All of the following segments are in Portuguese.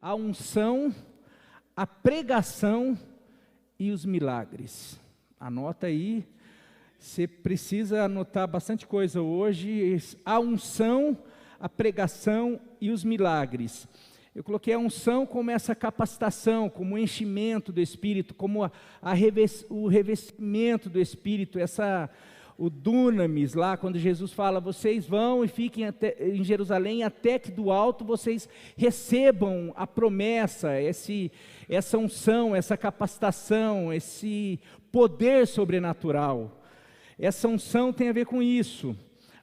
a unção, a pregação e os milagres. Anota aí, você precisa anotar bastante coisa hoje. A unção, a pregação e os milagres. Eu coloquei a unção como essa capacitação, como o enchimento do Espírito, como o revestimento do Espírito, o dunamis lá, quando Jesus fala, vocês vão e fiquem em Jerusalém, até que do alto vocês recebam a promessa, essa unção, essa capacitação, esse poder sobrenatural. Essa unção tem a ver com isso.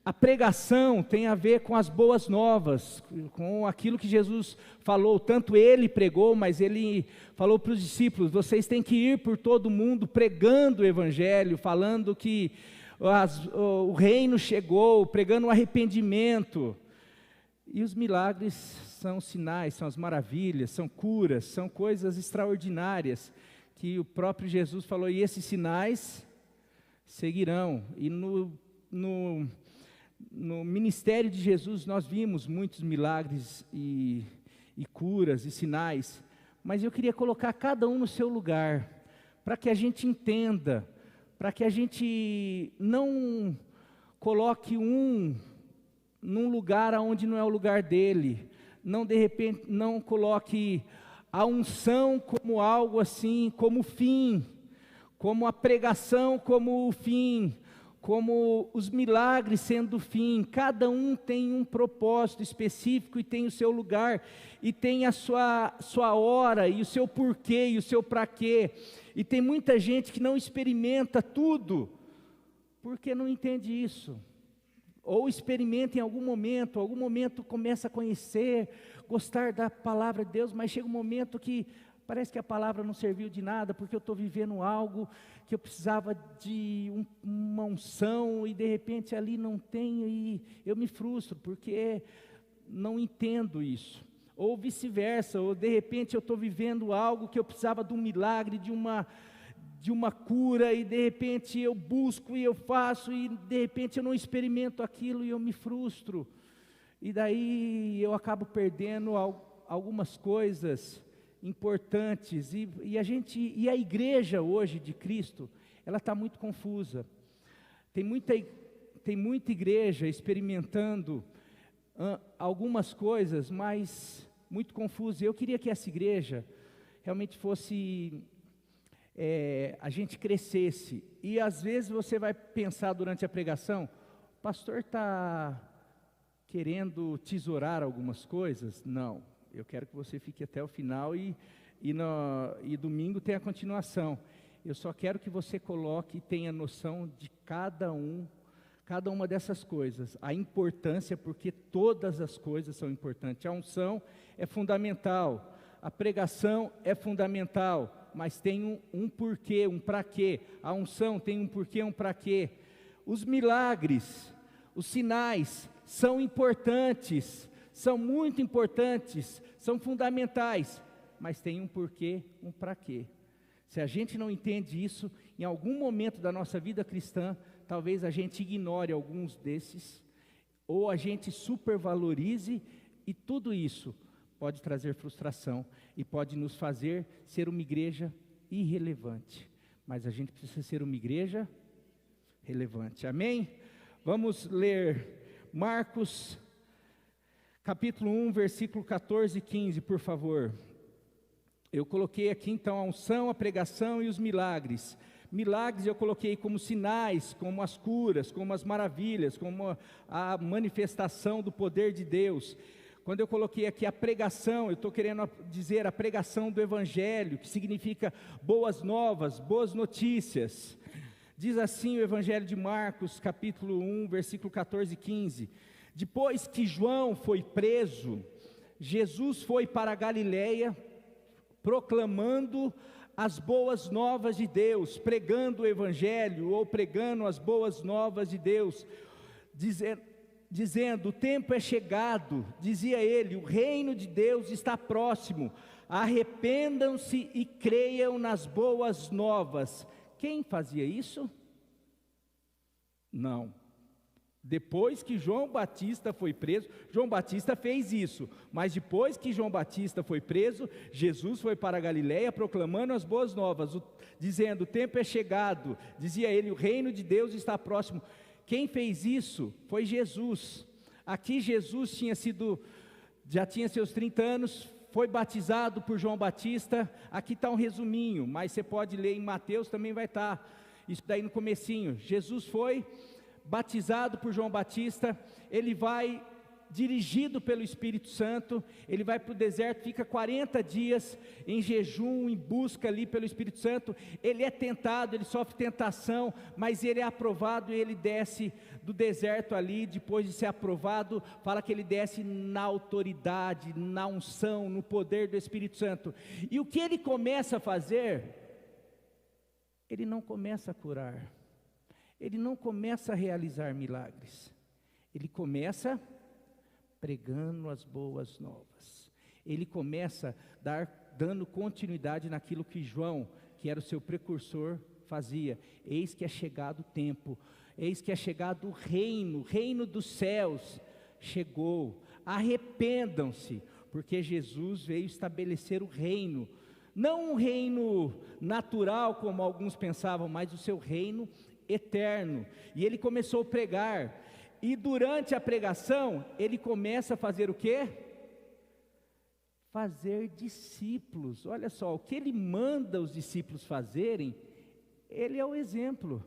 A pregação tem a ver com as boas novas, com aquilo que Jesus falou, tanto ele pregou, mas ele falou para os discípulos, vocês têm que ir por todo mundo pregando o Evangelho, falando que o reino chegou, pregando o arrependimento. E os milagres são sinais, são as maravilhas, são curas, são coisas extraordinárias, que o próprio Jesus falou, e esses sinais seguirão. E no ministério de Jesus nós vimos muitos milagres e curas e sinais, mas eu queria colocar cada um no seu lugar, para que a gente entenda, para que a gente não coloque um num lugar onde não é o lugar dele, de repente não coloque a unção como algo assim, como fim, como a pregação como o fim, como os milagres sendo o fim. Cada um tem um propósito específico e tem o seu lugar, e tem a sua hora, e o seu porquê, e o seu para quê. E tem muita gente que não experimenta tudo, porque não entende isso. Ou experimenta em algum momento começa a conhecer, gostar da palavra de Deus, mas chega um momento que parece que a palavra não serviu de nada, porque eu estou vivendo algo que eu precisava de uma unção, e de repente ali não tenho, e eu me frustro, porque não entendo isso. Ou vice-versa, ou de repente eu estou vivendo algo que eu precisava de um milagre, de uma cura, e de repente eu busco e eu faço, e de repente eu não experimento aquilo e eu me frustro. E daí eu acabo perdendo algumas coisas importantes, e a igreja hoje de Cristo, ela está muito confusa. Tem muita igreja experimentando algumas coisas, mas muito confusa. Eu queria que essa igreja realmente fosse, a gente crescesse. E às vezes você vai pensar durante a pregação, o pastor está querendo tesourar algumas coisas? Não. Eu quero que você fique até o final e domingo tem a continuação. Eu só quero que você coloque e tenha noção de cada uma dessas coisas, a importância, porque todas as coisas são importantes. A unção é fundamental, a pregação é fundamental, mas tem um porquê, um para quê. A unção tem um porquê, um para quê. Os milagres, os sinais são importantes, são muito importantes, são fundamentais, mas tem um porquê, um para quê. Se a gente não entende isso, em algum momento da nossa vida cristã, talvez a gente ignore alguns desses, ou a gente supervalorize, e tudo isso pode trazer frustração, e pode nos fazer ser uma igreja irrelevante. Mas a gente precisa ser uma igreja relevante, amém? Vamos ler Marcos capítulo 1, versículo 14 e 15, por favor. Eu coloquei aqui então a unção, a pregação e os milagres. Milagres eu coloquei como sinais, como as curas, como as maravilhas, como a manifestação do poder de Deus. Quando eu coloquei aqui a pregação, eu estou querendo dizer a pregação do Evangelho, que significa boas novas, boas notícias. Diz assim o Evangelho de Marcos, capítulo 1, versículo 14 e 15. Depois que João foi preso, Jesus foi para a Galileia, proclamando as boas novas de Deus, pregando o Evangelho, ou pregando as boas novas de Deus, dizendo, o tempo é chegado, dizia ele, o reino de Deus está próximo, arrependam-se e creiam nas boas novas. Quem fazia isso? Não. Depois que João Batista foi preso, João Batista fez isso, mas depois que João Batista foi preso, Jesus foi para a Galiléia proclamando as boas novas, dizendo: o tempo é chegado, dizia ele, o reino de Deus está próximo. Quem fez isso foi Jesus. Aqui Jesus já tinha seus 30 anos, foi batizado por João Batista. Aqui está um resuminho, mas você pode ler em Mateus, também vai estar isso daí no comecinho. Jesus foi batizado por João Batista, ele vai dirigido pelo Espírito Santo, ele vai para o deserto, fica 40 dias em jejum, em busca ali pelo Espírito Santo. Ele é tentado, ele sofre tentação, mas ele é aprovado e ele desce do deserto ali. Depois de ser aprovado, fala que ele desce na autoridade, na unção, no poder do Espírito Santo. E o que ele começa a fazer? Ele não começa a curar, ele não começa a realizar milagres, ele começa pregando as boas novas. Ele começa dando continuidade naquilo que João, que era o seu precursor, fazia. Eis que é chegado o tempo, eis que é chegado o reino dos céus, chegou, arrependam-se, porque Jesus veio estabelecer o reino, não um reino natural como alguns pensavam, mas o seu reino eterno. E ele começou a pregar, e durante a pregação, ele começa a fazer o quê? Fazer discípulos. Olha só, o que ele manda os discípulos fazerem, ele é o exemplo.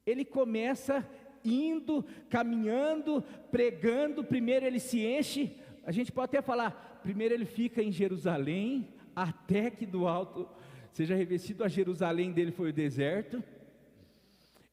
Ele começa indo, caminhando, pregando. Primeiro ele se enche, a gente pode até falar, primeiro ele fica em Jerusalém, até que do alto seja revestido. A Jerusalém dele foi o deserto.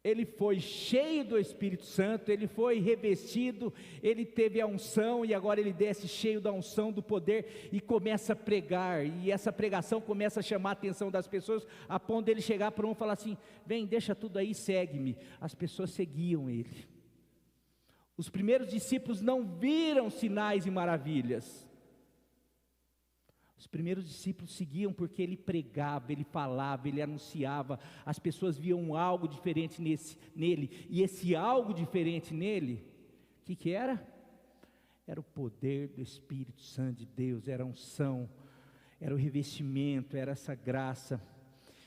Ele foi cheio do Espírito Santo, ele foi revestido, ele teve a unção, e agora ele desce cheio da unção, do poder, e começa a pregar, e essa pregação começa a chamar a atenção das pessoas, a ponto dele chegar para um e falar assim: vem, deixa tudo aí, segue-me. As pessoas seguiam ele. Os primeiros discípulos não viram sinais e maravilhas. Os primeiros discípulos seguiam porque ele pregava, ele falava, ele anunciava. As pessoas viam algo diferente nele, e esse algo diferente nele, o que era? Era o poder do Espírito Santo de Deus, era a unção, era o revestimento, era essa graça.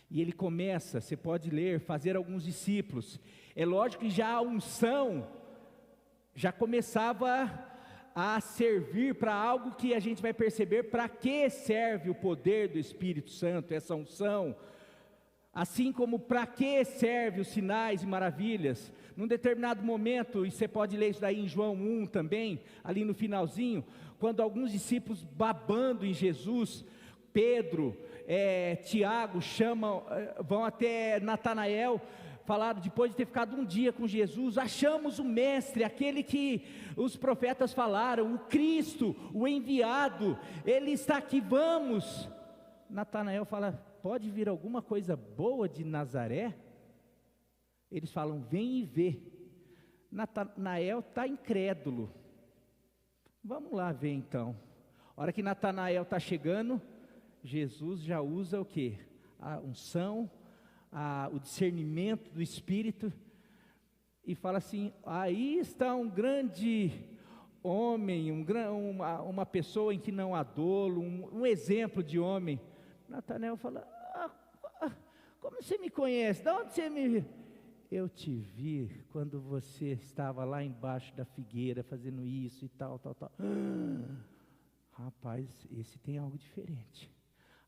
E ele começa, você pode ler, fazer alguns discípulos. É lógico que já a unção já começava a servir para algo que a gente vai perceber para que serve o poder do Espírito Santo, essa unção, assim como para que serve os sinais e maravilhas. Num determinado momento, e você pode ler isso daí em João 1 também, ali no finalzinho, quando alguns discípulos babando em Jesus, Pedro, Tiago, vão até Natanael, falaram, depois de ter ficado um dia com Jesus: achamos o Mestre, aquele que os profetas falaram, o Cristo, o enviado, ele está aqui, vamos. Natanael fala: pode vir alguma coisa boa de Nazaré? Eles falam: vem e vê. Natanael está incrédulo. Vamos lá ver então. A hora que Natanael está chegando, Jesus já usa o que? A unção, o discernimento do Espírito, e fala assim: aí está um grande homem, uma pessoa em que não há dolo, um exemplo de homem. Natanael fala: como você me conhece? De onde você me viu? Eu te vi quando você estava lá embaixo da figueira fazendo isso e tal. Rapaz, esse tem algo diferente.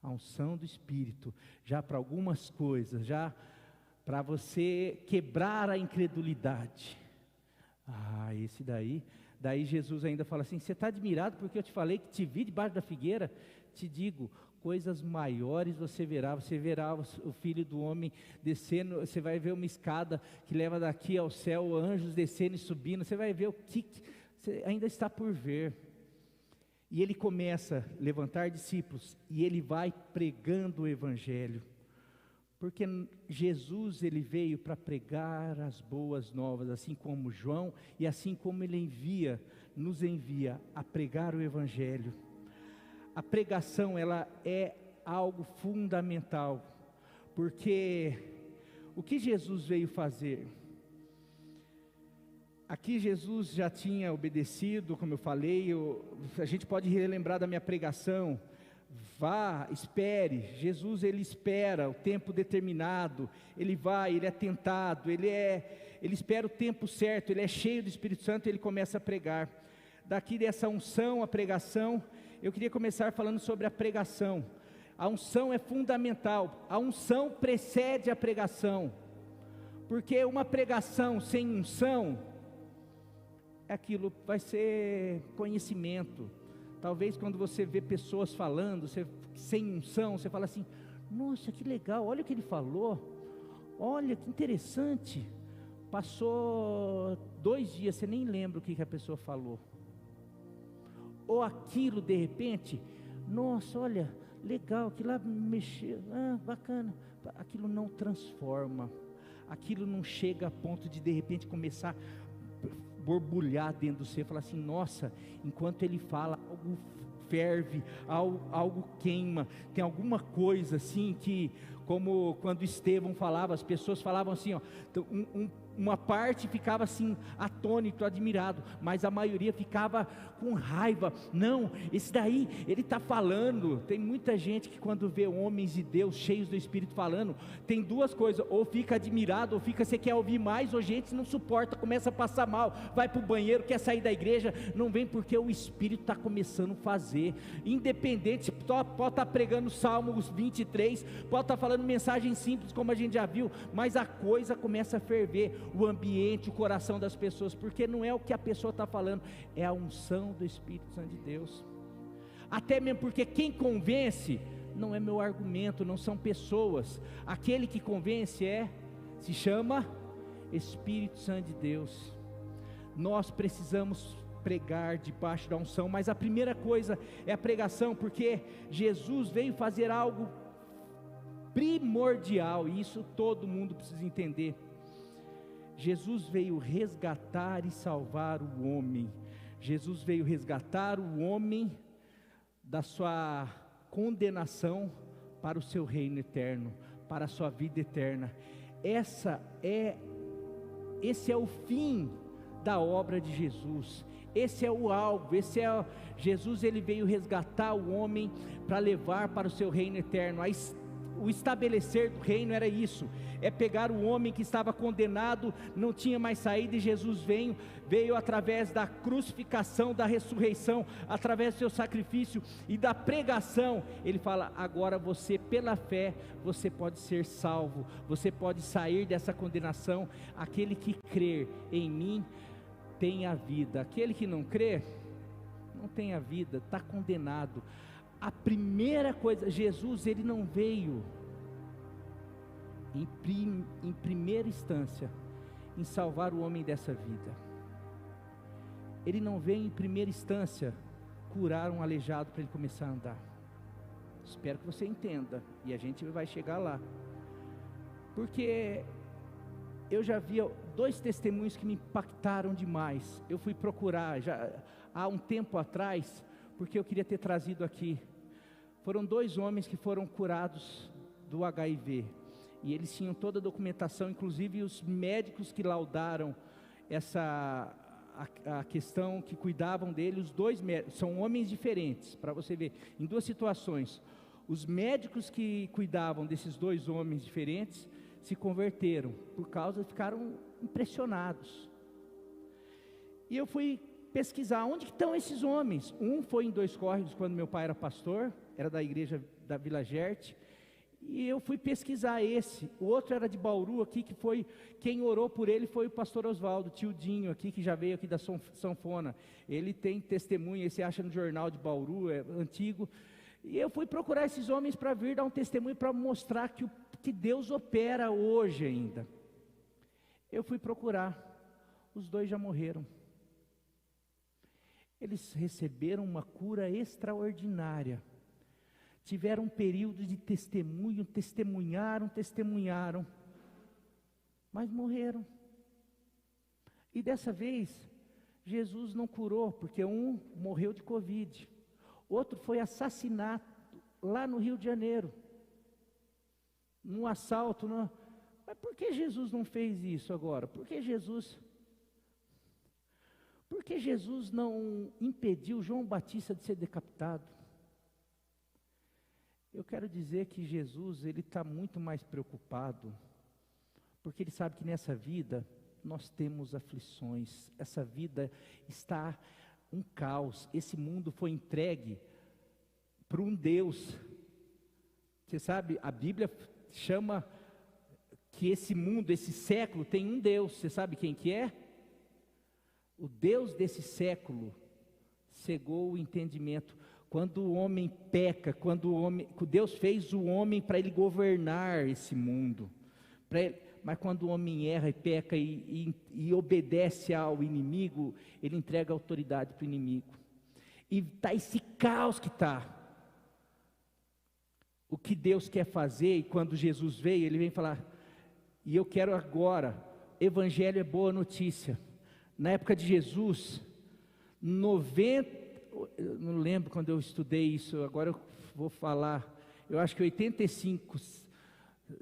A unção do Espírito, já para algumas coisas, já para você quebrar a incredulidade. Esse daí Jesus ainda fala assim: você está admirado porque eu te falei que te vi debaixo da figueira? Te digo, coisas maiores você verá o Filho do Homem descendo, você vai ver uma escada que leva daqui ao céu, anjos descendo e subindo, você vai ver o que você ainda está por ver. E ele começa a levantar discípulos, e ele vai pregando o Evangelho, porque Jesus, ele veio para pregar as boas novas, assim como João, e assim como ele nos envia a pregar o Evangelho. A pregação, ela é algo fundamental, porque o que Jesus veio fazer? aqui Jesus já tinha obedecido, como eu falei, a gente pode relembrar da minha pregação. Vá, espere. Jesus, ele espera o tempo determinado, ele vai, ele é tentado, ele espera o tempo certo, ele é cheio do Espírito Santo e ele começa a pregar. Daqui dessa unção, a pregação, eu queria começar falando sobre a pregação. A unção é fundamental, a unção precede a pregação, porque uma pregação sem unção, aquilo vai ser conhecimento. Talvez quando você vê pessoas falando, sem unção, você fala assim, nossa, que legal, olha o que ele falou, olha que interessante. Passou 2 dias, você nem lembra o que a pessoa falou. Ou aquilo de repente, nossa, olha, legal, aquilo lá mexeu, bacana. Aquilo não transforma, aquilo não chega a ponto de repente começar borbulhar dentro de você, falar assim, nossa, enquanto ele fala, algo ferve, algo queima, tem alguma coisa assim que, como quando Estevão falava, as pessoas falavam assim, ó, uma parte ficava assim, atônito, admirado, mas a maioria ficava com raiva. Não, esse daí, ele está falando. Tem muita gente que quando vê homens de Deus, cheios do Espírito falando, tem 2 coisas, ou fica admirado, ou fica, você quer ouvir mais, ou gente não suporta, começa a passar mal, vai para o banheiro, quer sair da igreja, não vem porque o Espírito está começando a fazer, independente, pode estar pregando Salmos 23, pode estar falando mensagem simples, como a gente já viu, mas a coisa começa a ferver, o ambiente, o coração das pessoas, porque não é o que a pessoa está falando, é a unção do Espírito Santo de Deus. Até mesmo porque quem convence não é meu argumento, não são pessoas, aquele que convence se chama Espírito Santo de Deus. Nós precisamos pregar debaixo da unção, mas a primeira coisa é a pregação, porque Jesus veio fazer algo primordial, e isso todo mundo precisa entender. Jesus veio resgatar e salvar o homem. Jesus veio resgatar o homem da sua condenação para o seu reino eterno, para a sua vida eterna. Esse é o fim da obra de Jesus. Esse é o alvo, Jesus, ele veio resgatar o homem para levar para o seu reino eterno. O estabelecer do reino era isso, é pegar o homem que estava condenado, não tinha mais saída, e Jesus veio através da crucificação, da ressurreição, através do seu sacrifício e da pregação. Ele fala, agora você, pela fé, você pode ser salvo, você pode sair dessa condenação. Aquele que crer em mim tem a vida, aquele que não crer, não tem a vida, está condenado. A primeira coisa, Jesus, ele não veio em primeira instância em salvar o homem dessa vida. Ele não veio em primeira instância curar um aleijado para ele começar a andar. Espero que você entenda, e a gente vai chegar lá, porque eu já vi 2 testemunhos que me impactaram demais. Eu fui procurar já há um tempo atrás, porque eu queria ter trazido aqui. Foram 2 homens que foram curados do HIV, e eles tinham toda a documentação, inclusive os médicos que laudaram a questão, que cuidavam dele. Os 2 médicos, são homens diferentes, para você ver, em 2 situações, os médicos que cuidavam desses 2 homens diferentes, se converteram, ficaram impressionados, e eu fui pesquisar, onde que estão esses homens? Um foi em 2 Córregos, quando meu pai era pastor, era da igreja da Vila Gerte, e eu fui pesquisar esse. O outro era de Bauru aqui, que foi, quem orou por ele foi o pastor Oswaldo, tio Dinho aqui, que já veio aqui da sanfona, ele tem testemunho, esse acha no jornal de Bauru, é antigo, e eu fui procurar esses homens para vir dar um testemunho, para mostrar que Deus opera hoje ainda. Eu fui procurar, os 2 já morreram. Eles receberam uma cura extraordinária, tiveram um período de testemunho, testemunharam, mas morreram. E dessa vez, Jesus não curou, porque um morreu de Covid, outro foi assassinado lá no Rio de Janeiro, num assalto. Mas por que Jesus não fez isso agora? Porque Jesus Por que Jesus não impediu João Batista de ser decapitado? Eu quero dizer que Jesus, ele está muito mais preocupado, porque ele sabe que nessa vida nós temos aflições, essa vida está um caos, esse mundo foi entregue para um Deus. Você sabe, a Bíblia chama que esse mundo, esse século tem um Deus. Você sabe quem que é? O Deus desse século cegou o entendimento. Quando o homem peca, quando Deus fez o homem para ele governar esse mundo, mas quando o homem erra e peca e obedece ao inimigo, ele entrega a autoridade para o inimigo. E está esse caos que está. O que Deus quer fazer, e quando Jesus veio, ele vem falar, e eu quero agora, evangelho é boa notícia. Na época de Jesus, eu não lembro quando eu estudei isso, agora eu vou falar, eu acho que 85,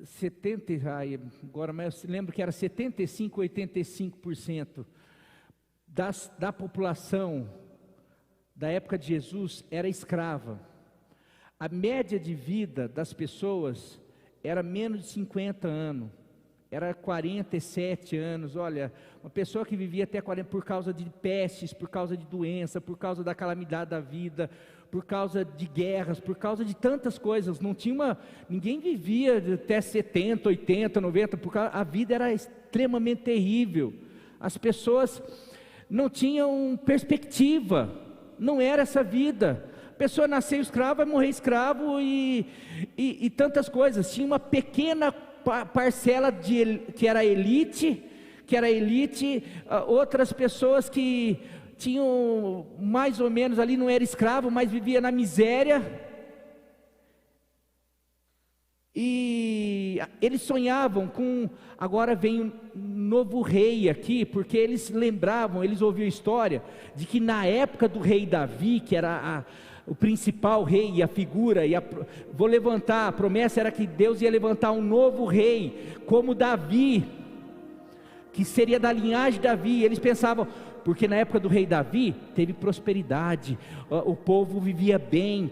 70, agora, mas eu lembro que era 75, 85% da população da época de Jesus era escrava. A média de vida das pessoas era menos de 50 anos. Era 47 anos, olha, uma pessoa que vivia até 40 por causa de pestes, por causa de doença, por causa da calamidade da vida, por causa de guerras, por causa de tantas coisas, ninguém vivia até 70, 80, 90, porque a vida era extremamente terrível, as pessoas não tinham perspectiva, não era essa vida, a pessoa nasceu escrava, vai morrer escravo e tantas coisas, tinha uma pequena parcela que era elite, outras pessoas que tinham mais ou menos ali, não era escravo, mas vivia na miséria, e eles sonhavam com, agora vem um novo rei aqui, porque eles ouviam a história, de que na época do rei Davi, que era o principal rei e a figura, a promessa era que Deus ia levantar um novo rei, como Davi, que seria da linhagem de Davi. Eles pensavam, porque na época do rei Davi, teve prosperidade, o povo vivia bem,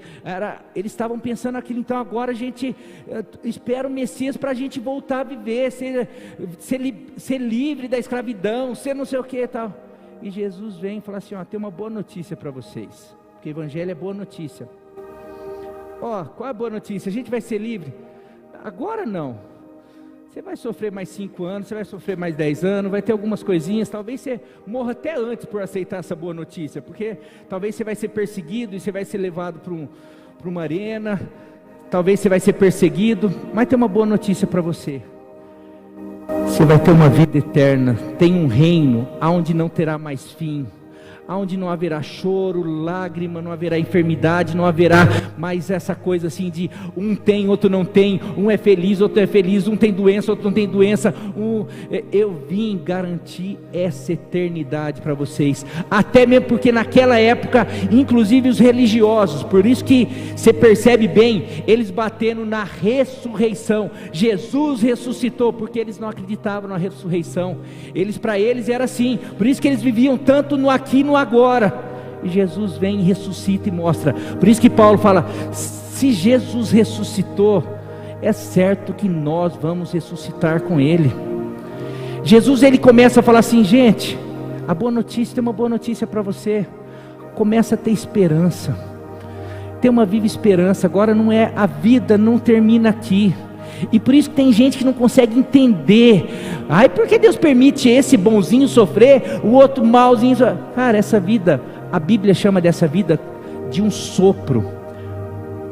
eles estavam pensando aquilo, então agora a gente espera o Messias para a gente voltar a viver, ser livre da escravidão, ser não sei o que e tal, e Jesus vem e fala assim, tem uma boa notícia para vocês, porque o evangelho é boa notícia. Qual é a boa notícia? A gente vai ser livre? Agora não. Você vai sofrer mais 5 anos, você vai sofrer mais 10 anos, vai ter algumas coisinhas, talvez você morra até antes por aceitar essa boa notícia, porque talvez você vai ser perseguido e você vai ser levado para uma arena, talvez você vai ser perseguido, mas tem uma boa notícia para você. Você vai ter uma vida eterna, tem um reino onde não terá mais fim, onde não haverá choro, lágrima, não haverá enfermidade, não haverá mais essa coisa assim de um tem, outro não tem, um é feliz, outro é feliz, um tem doença, outro não tem doença. Eu vim garantir essa eternidade para vocês, até mesmo porque naquela época, inclusive os religiosos, por isso que você percebe bem, eles batendo na ressurreição. Jesus ressuscitou, porque eles não acreditavam na ressurreição, para eles era assim, por isso que eles viviam tanto no aqui e no agora, e Jesus vem e ressuscita e mostra. Por isso que Paulo fala, se Jesus ressuscitou, é certo que nós vamos ressuscitar com Ele. Jesus, ele começa a falar assim, gente, a boa notícia, tem uma boa notícia para você, começa a ter esperança, tem uma viva esperança, agora a vida não termina aqui. E por isso que tem gente que não consegue entender, por que Deus permite esse bonzinho sofrer, o outro malzinho, cara, essa vida, a Bíblia chama dessa vida de um sopro,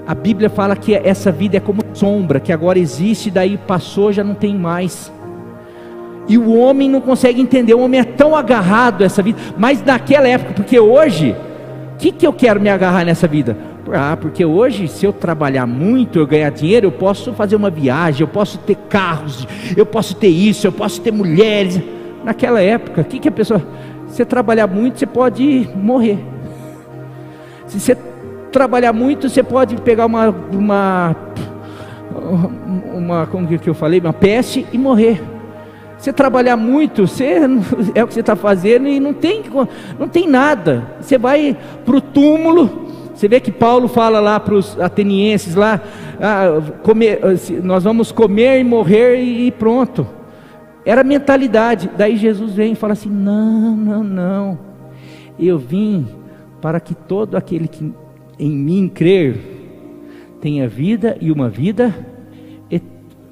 a Bíblia fala que essa vida é como sombra, que agora existe, daí passou, já não tem mais, e o homem não consegue entender, o homem é tão agarrado a essa vida, mas naquela época, porque hoje, o que eu quero me agarrar nessa vida? Porque hoje, se eu trabalhar muito, eu ganhar dinheiro, eu posso fazer uma viagem, eu posso ter carros, eu posso ter isso, eu posso ter mulheres. Naquela época, o que a pessoa, se você trabalhar muito, você pode morrer. Se você trabalhar muito, você pode pegar como que eu falei, uma peste e morrer. Você trabalhar muito, é o que você está fazendo e não tem nada. Você vai para o túmulo. Você vê que Paulo fala lá para os atenienses lá, nós vamos comer e morrer e pronto. Era a mentalidade. Daí Jesus vem e fala assim: não, eu vim para que todo aquele que em mim crer tenha vida, e uma vida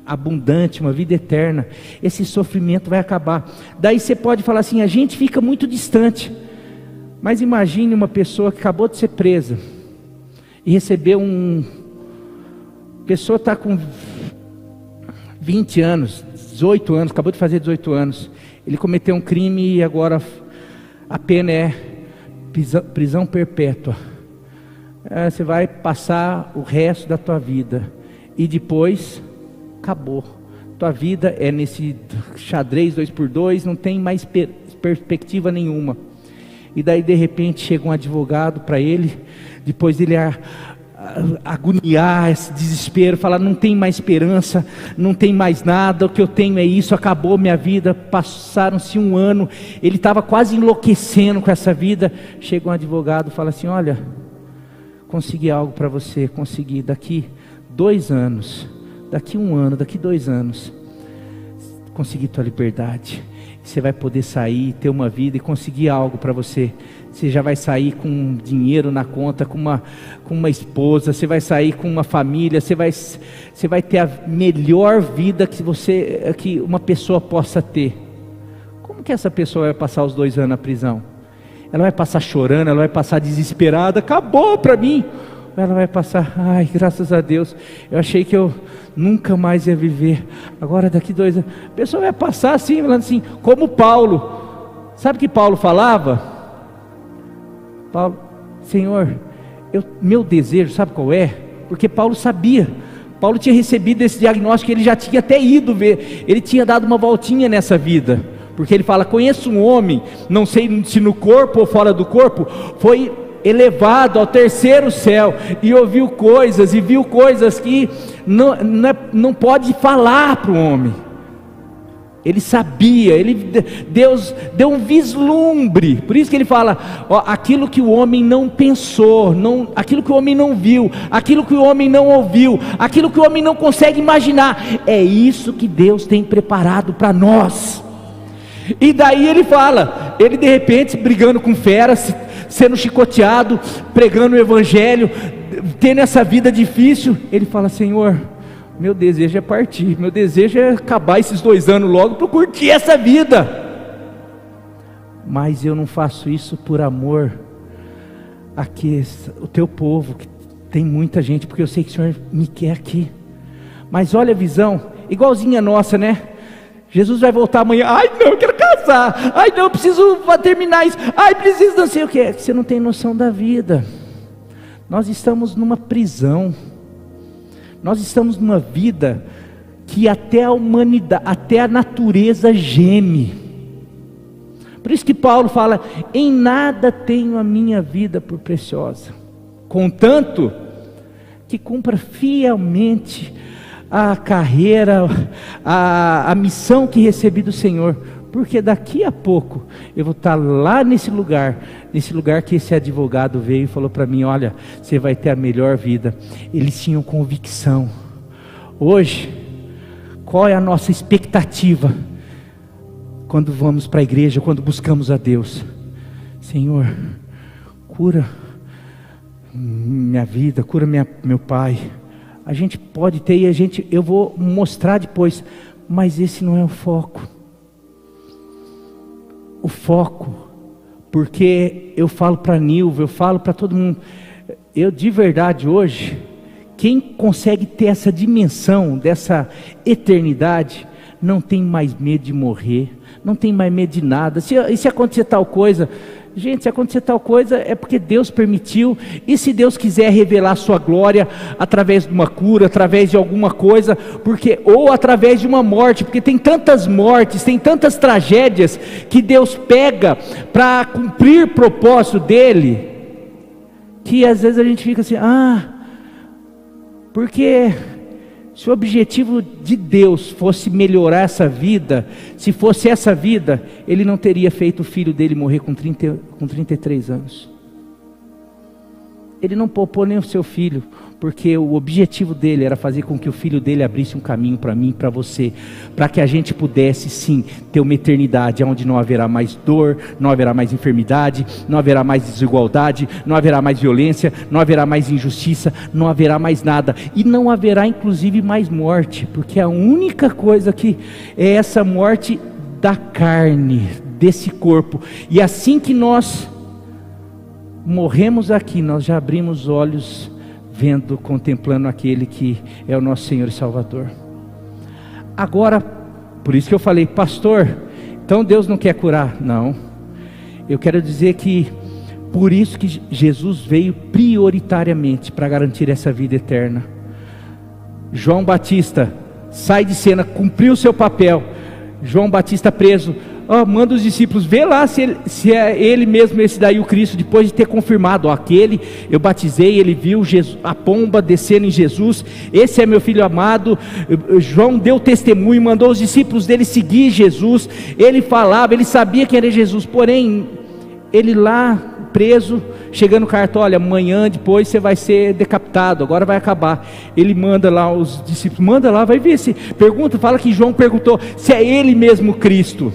abundante, uma vida eterna. Esse sofrimento vai acabar. Daí você pode falar assim: a gente fica muito distante. Mas imagine uma pessoa que acabou de ser presa e recebeu a pessoa está com 20 anos, 18 anos, acabou de fazer 18 anos. Ele cometeu um crime e agora a pena é prisão perpétua. Você vai passar o resto da tua vida e depois acabou. Tua vida é nesse xadrez 2x2, não tem mais perspectiva nenhuma. E daí de repente chega um advogado para ele, depois dele agoniar, esse desespero, falar: não tem mais esperança, não tem mais nada, o que eu tenho é isso, acabou minha vida. Passaram-se um ano, ele estava quase enlouquecendo com essa vida. Chega um advogado e fala assim: olha, consegui algo para você, consegui, daqui 2 anos, daqui 1 ano, daqui 2 anos, consegui tua liberdade. Você vai poder sair, ter uma vida e conseguir algo para você. Você já vai sair com dinheiro na conta, com uma esposa, você vai sair com uma família, você vai ter a melhor vida que uma pessoa possa ter. Como que essa pessoa vai passar os 2 anos na prisão? Ela vai passar chorando, ela vai passar desesperada: acabou para mim. Ela vai passar: ai, graças a Deus, eu achei que eu nunca mais ia viver, agora daqui 2 anos. A pessoa vai passar assim, falando assim, como Paulo. Sabe o que Paulo falava? Paulo: Senhor, meu desejo, sabe qual é? Porque Paulo sabia, Paulo tinha recebido esse diagnóstico, ele já tinha até ido ver, ele tinha dado uma voltinha nessa vida, porque ele fala: conheço um homem, não sei se no corpo ou fora do corpo, foi elevado ao 3º céu, e ouviu coisas, e viu coisas que não pode falar para o homem. Ele sabia, Deus deu um vislumbre, por isso que ele fala: aquilo que o homem não pensou, aquilo que o homem não viu, aquilo que o homem não ouviu, aquilo que o homem não consegue imaginar, é isso que Deus tem preparado para nós. E daí ele fala, ele de repente brigando com feras, sendo chicoteado, pregando o evangelho, tendo essa vida difícil, ele fala: Senhor, meu desejo é partir, meu desejo é acabar esses 2 anos logo para eu curtir essa vida, mas eu não faço isso por amor aqui, o teu povo, que tem muita gente, porque eu sei que o Senhor me quer aqui. Mas olha a visão, igualzinha a nossa, né? Jesus vai voltar amanhã: ai não, eu quero casar, ai não, eu preciso terminar isso, ai preciso não sei o que. Você não tem noção da vida. Nós estamos numa prisão, nós estamos numa vida que até a humanidade, até a natureza geme. Por isso que Paulo fala: em nada tenho a minha vida por preciosa, contanto que cumpra fielmente a carreira, a missão que recebi do Senhor, porque daqui a pouco eu vou estar lá nesse lugar que esse advogado veio e falou para mim: olha, você vai ter a melhor vida. Eles tinham convicção. Hoje, qual é a nossa expectativa quando vamos para a igreja, quando buscamos a Deus? Senhor, cura minha vida, cura meu pai. A gente pode ter, e eu vou mostrar depois, mas esse não é o foco. O foco, porque eu falo para Nilva, eu falo para todo mundo, eu de verdade hoje, quem consegue ter essa dimensão, dessa eternidade, não tem mais medo de morrer, não tem mais medo de nada. Se acontecer tal coisa, gente, se acontecer tal coisa é porque Deus permitiu, e se Deus quiser revelar sua glória através de uma cura, através de alguma coisa, ou através de uma morte, porque tem tantas mortes, tem tantas tragédias que Deus pega para cumprir o propósito dele, que às vezes a gente fica assim: porque Se o objetivo de Deus fosse melhorar essa vida, se fosse essa vida, Ele não teria feito o filho dele morrer com 33 anos. Ele não poupou nem o seu filho, porque o objetivo dele era fazer com que o filho dele abrisse um caminho para mim, para você, para que a gente pudesse sim ter uma eternidade onde não haverá mais dor, não haverá mais enfermidade, não haverá mais desigualdade, não haverá mais violência, não haverá mais injustiça, não haverá mais nada, e não haverá inclusive mais morte, porque a única coisa que é essa morte da carne, desse corpo. E assim que nós morremos aqui, nós já abrimos os olhos, vendo, contemplando aquele que é o nosso Senhor e Salvador. Agora, por isso que eu falei, pastor, então Deus não quer curar? Não, eu quero dizer que por isso que Jesus veio prioritariamente para garantir essa vida eterna. João Batista sai de cena, cumpriu o seu papel. João Batista preso, manda os discípulos, vê lá se é ele mesmo esse daí o Cristo, depois de ter confirmado, aquele eu batizei, ele viu Jesus, a pomba descendo em Jesus, esse é meu filho amado. João deu testemunho, mandou os discípulos dele seguir Jesus, ele falava, ele sabia que era Jesus, porém, ele lá preso, chegando no cartão, olha, amanhã depois você vai ser decapitado, agora vai acabar. Ele manda lá os discípulos, manda lá, vai ver se, pergunta, fala que João perguntou, se é ele mesmo Cristo.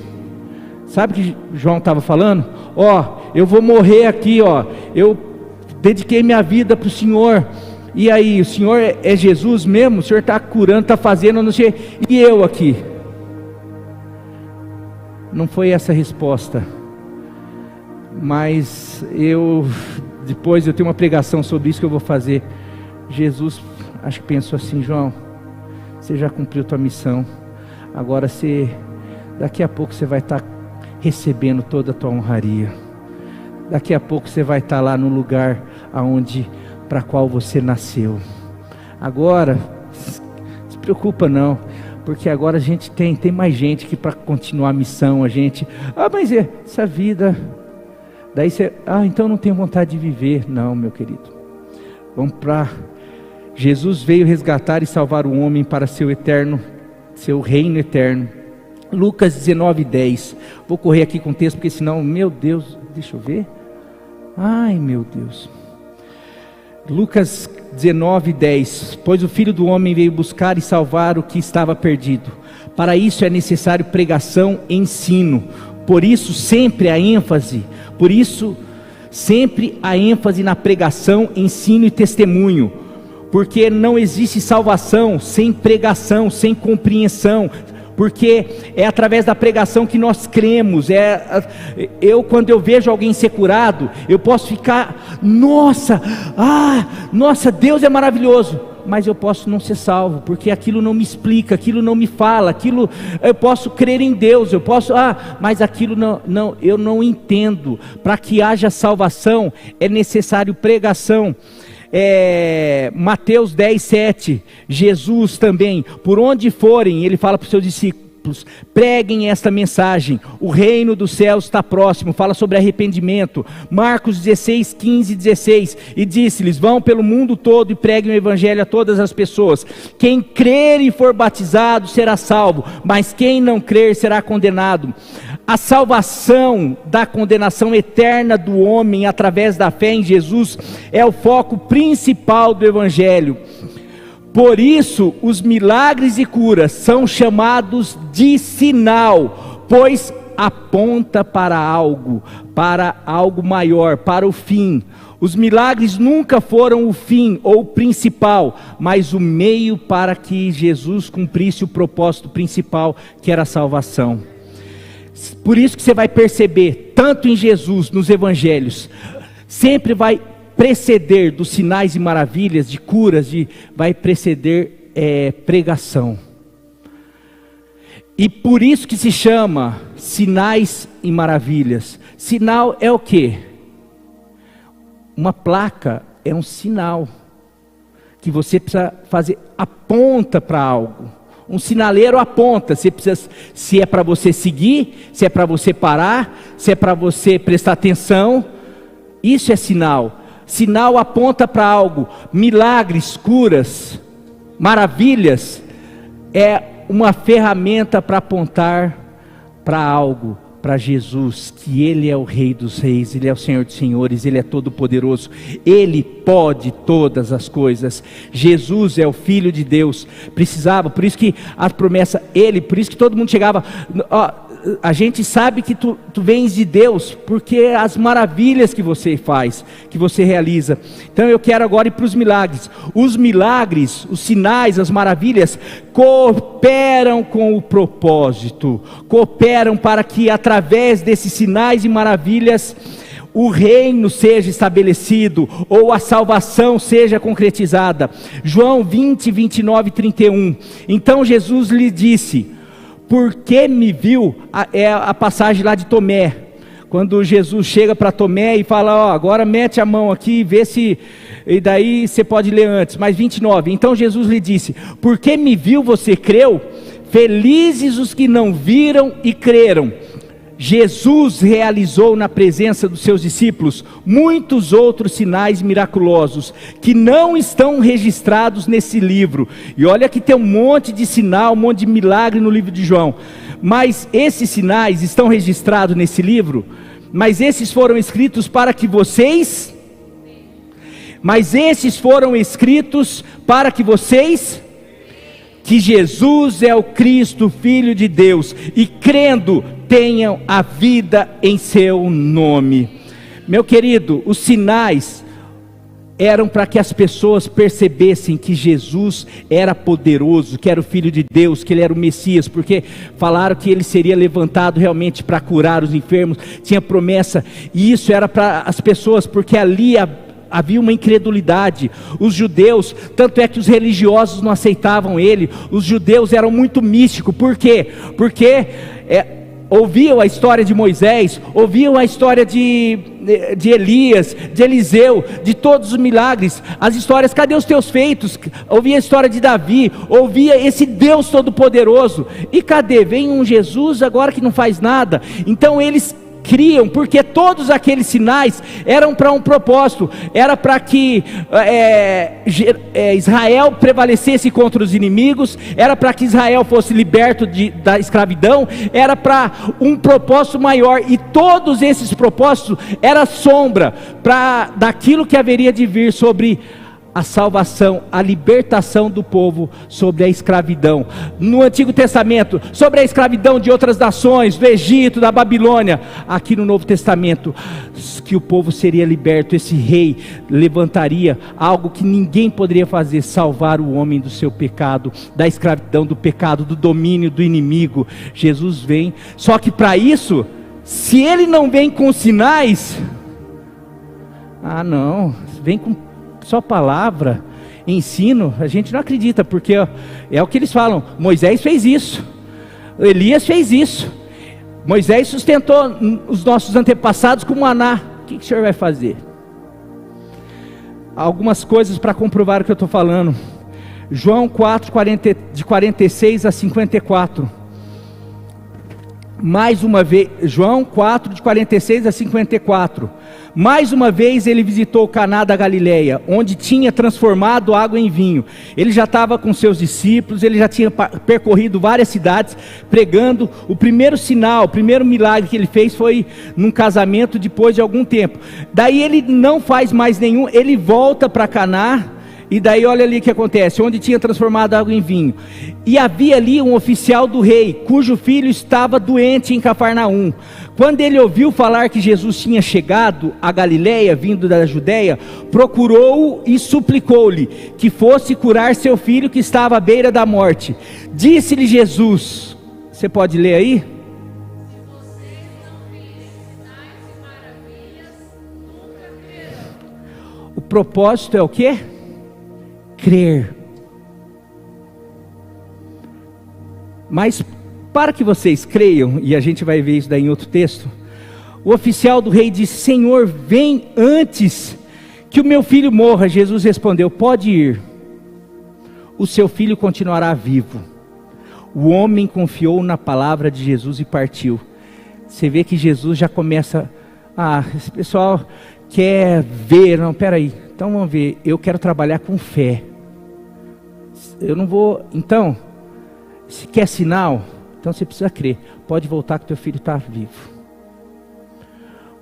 Sabe o que João estava falando? Eu vou morrer aqui, eu dediquei minha vida para o Senhor, e aí, o Senhor é Jesus mesmo? O Senhor está curando, está fazendo, não sei, e eu aqui? Não foi essa a resposta, mas depois eu tenho uma pregação sobre isso que eu vou fazer. Jesus, acho que pensou assim, João, você já cumpriu tua missão, agora daqui a pouco você vai estar recebendo toda a tua honraria, daqui a pouco você vai estar lá no lugar para qual você nasceu. Agora, não se preocupa não, porque agora a gente tem mais gente que para continuar a missão, mas essa vida, daí você, então não tenho vontade de viver. Não, meu querido, vamos para, Jesus veio resgatar e salvar o homem para seu reino eterno. Lucas 19:10, vou correr aqui com o texto, porque senão, meu Deus, deixa eu ver, meu Deus, Lucas 19:10, pois o Filho do Homem veio buscar e salvar o que estava perdido, para isso é necessário pregação e ensino, por isso sempre a ênfase na pregação, ensino e testemunho, porque não existe salvação sem pregação, sem compreensão, porque é através da pregação que nós cremos. Quando eu vejo alguém ser curado, eu posso ficar, nossa, Deus é maravilhoso, mas eu posso não ser salvo, porque aquilo não me explica, aquilo não me fala, eu posso crer em Deus, mas aquilo eu não entendo. Para que haja salvação, é necessário pregação. Mateus 10:7, Jesus também, por onde forem, ele fala para os seus discípulos, preguem esta mensagem, o reino dos céus está próximo, fala sobre arrependimento. Marcos 16:15-16, e disse-lhes, vão pelo mundo todo e preguem o evangelho a todas as pessoas, quem crer e for batizado será salvo, mas quem não crer será condenado. A salvação da condenação eterna do homem através da fé em Jesus é o foco principal do Evangelho. Por isso, os milagres e curas são chamados de sinal, pois aponta para algo maior, para o fim. Os milagres nunca foram o fim ou o principal, mas o meio para que Jesus cumprisse o propósito principal, que era a salvação. Por isso que você vai perceber, tanto em Jesus, nos evangelhos, sempre vai preceder dos sinais e maravilhas, de curas, vai preceder pregação. E por isso que se chama sinais e maravilhas. Sinal é o quê? Uma placa é um sinal que você precisa fazer, aponta para algo. Um sinaleiro aponta, se é para você seguir, se é para você parar, se é para você prestar atenção. Isso é sinal. Sinal aponta para algo. Milagres, curas, Maravilhas é uma ferramenta para apontar para algo, para Jesus, que Ele é o Rei dos Reis, Ele é o Senhor dos Senhores, Ele é todo poderoso, Ele pode todas as coisas. Jesus é o Filho de Deus. Precisava, por isso que a promessa, por isso que todo mundo chegava, a gente sabe que tu vens de Deus, porque as maravilhas que você faz, que você realiza. Então eu quero agora ir para os milagres. Os milagres, os sinais, as maravilhas, cooperam com o propósito, cooperam para que através desses sinais e maravilhas, o reino seja estabelecido, ou a salvação seja concretizada. João 20, 29 e 31, então Jesus lhe disse: porque me viu, é a passagem lá de Tomé, quando Jesus chega para Tomé e fala, agora mete a mão aqui e vê se, e daí você pode ler antes, mas 29, então Jesus lhe disse: porque me viu, você creu? Felizes os que não viram e creram. Jesus realizou na presença dos seus discípulos muitos outros sinais miraculosos que não estão registrados nesse livro. E olha que tem um monte de sinal, um monte de milagre no livro de João. Mas esses sinais estão registrados nesse livro, mas esses foram escritos para que vocês... Mas esses foram escritos para que vocês... que Jesus é o Cristo, Filho de Deus, e crendo, tenham a vida em seu nome. Meu querido, os sinais eram para que as pessoas percebessem que Jesus era poderoso, que era o Filho de Deus, que Ele era o Messias, porque falaram que Ele seria levantado realmente para curar os enfermos, tinha promessa, e isso era para as pessoas, porque ali havia uma incredulidade. Os judeus, tanto é que os religiosos não aceitavam Ele. Os judeus eram muito místicos. Por quê? Porque ouviam a história de Moisés, ouviam a história de Elias, de Eliseu, de todos os milagres, as histórias, cadê os teus feitos? Ouvia a história de Davi, ouvia esse Deus todo poderoso, e cadê? Vem um Jesus agora que não faz nada. Então eles criam, porque todos aqueles sinais eram para um propósito, era para que Israel prevalecesse contra os inimigos, era para que Israel fosse liberto da escravidão, era para um propósito maior, e todos esses propósitos era sombra daquilo que haveria de vir sobre a salvação, a libertação do povo sobre a escravidão. No Antigo Testamento, sobre a escravidão de outras nações, do Egito, da Babilônia. Aqui no Novo Testamento, que o povo seria liberto, esse rei levantaria algo que ninguém poderia fazer, salvar o homem do seu pecado, da escravidão, do pecado, do domínio do inimigo. Jesus vem, só que para isso, se Ele não vem com sinais, não, vem com só palavra, ensino, a gente não acredita, porque é o que eles falam. Moisés fez isso, Elias fez isso, Moisés sustentou os nossos antepassados com maná. O que o senhor vai fazer? Algumas coisas para comprovar o que eu estou falando. João 4, de 46 a 54. Mais uma vez, João 4, de 46 a 54. Mais uma vez ele visitou Caná da Galileia, onde tinha transformado água em vinho. Ele já estava com seus discípulos, ele já tinha percorrido várias cidades, pregando. O primeiro sinal, o primeiro milagre que ele fez foi num casamento depois de algum tempo. Daí ele não faz mais nenhum, ele volta para Caná. E daí olha ali o que acontece, onde tinha transformado água em vinho. E havia ali um oficial do rei, cujo filho estava doente em Cafarnaum. Quando ele ouviu falar que Jesus tinha chegado a Galileia, vindo da Judeia, procurou-o e suplicou-lhe que fosse curar seu filho que estava à beira da morte. Disse-lhe Jesus, você pode ler aí? O propósito é o quê? Crer. Mas para que vocês creiam, e a gente vai ver isso daí em outro texto, o oficial do rei disse: Senhor, vem antes que o meu filho morra. Jesus respondeu: pode ir, o seu filho continuará vivo. O homem confiou na palavra de Jesus e partiu. Você vê que Jesus já começa, esse pessoal quer ver, não, peraí, então vamos ver, eu quero trabalhar com fé. Eu não vou, então, se quer sinal, então você precisa crer, pode voltar que teu filho está vivo,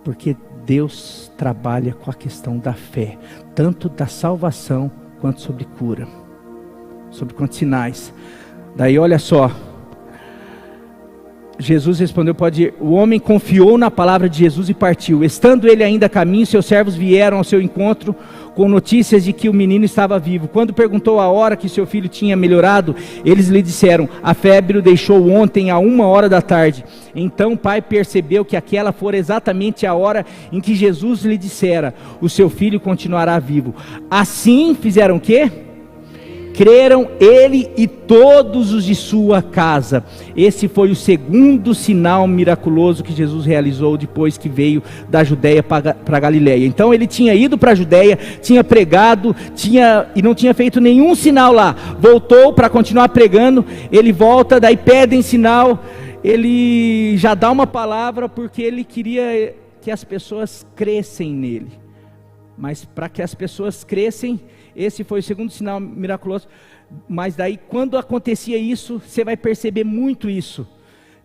porque Deus trabalha com a questão da fé, tanto da salvação, quanto sobre cura, sobre quantos sinais. Daí olha só, Jesus respondeu, pode ir. O homem confiou na palavra de Jesus e partiu. Estando ele ainda a caminho, seus servos vieram ao seu encontro com notícias de que o menino estava vivo. Quando perguntou a hora que seu filho tinha melhorado, eles lhe disseram, a febre o deixou ontem a 1h da tarde. Então o pai percebeu que aquela fora exatamente a hora em que Jesus lhe dissera, o seu filho continuará vivo. Assim fizeram o quê? Creram ele e todos os de sua casa. Esse foi o segundo sinal miraculoso que Jesus realizou depois que veio da Judeia para Galileia. Então ele tinha ido para a Judeia, tinha pregado, e não tinha feito nenhum sinal lá. Voltou para continuar pregando, ele volta, daí pedem sinal, ele já dá uma palavra porque ele queria que as pessoas crescem nele. Mas para que as pessoas crescem, esse foi o segundo sinal miraculoso. Mas daí quando acontecia isso, você vai perceber muito isso.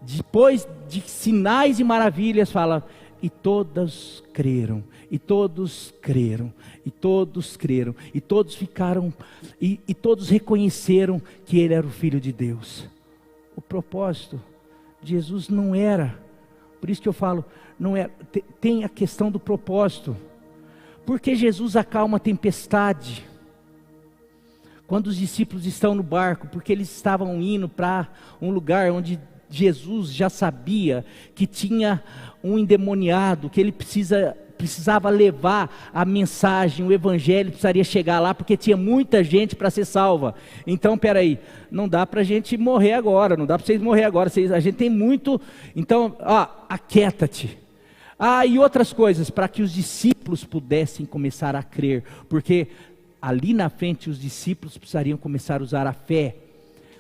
Depois de sinais e maravilhas, fala, e todos creram, e todos creram, e todos creram, e todos ficaram, e todos reconheceram que ele era o Filho de Deus. O propósito de Jesus não era, por isso que eu falo, não é, tem a questão do propósito. Porque Jesus acalma a tempestade quando os discípulos estão no barco, porque eles estavam indo para um lugar onde Jesus já sabia que tinha um endemoniado, que ele precisava levar a mensagem, o evangelho precisaria chegar lá, porque tinha muita gente para ser salva. Então, peraí, não dá para a gente morrer agora, não dá para vocês morrer agora, a gente tem muito, então, aquieta-te. E outras coisas, para que os discípulos pudessem começar a crer, porque ali na frente os discípulos precisariam começar a usar a fé,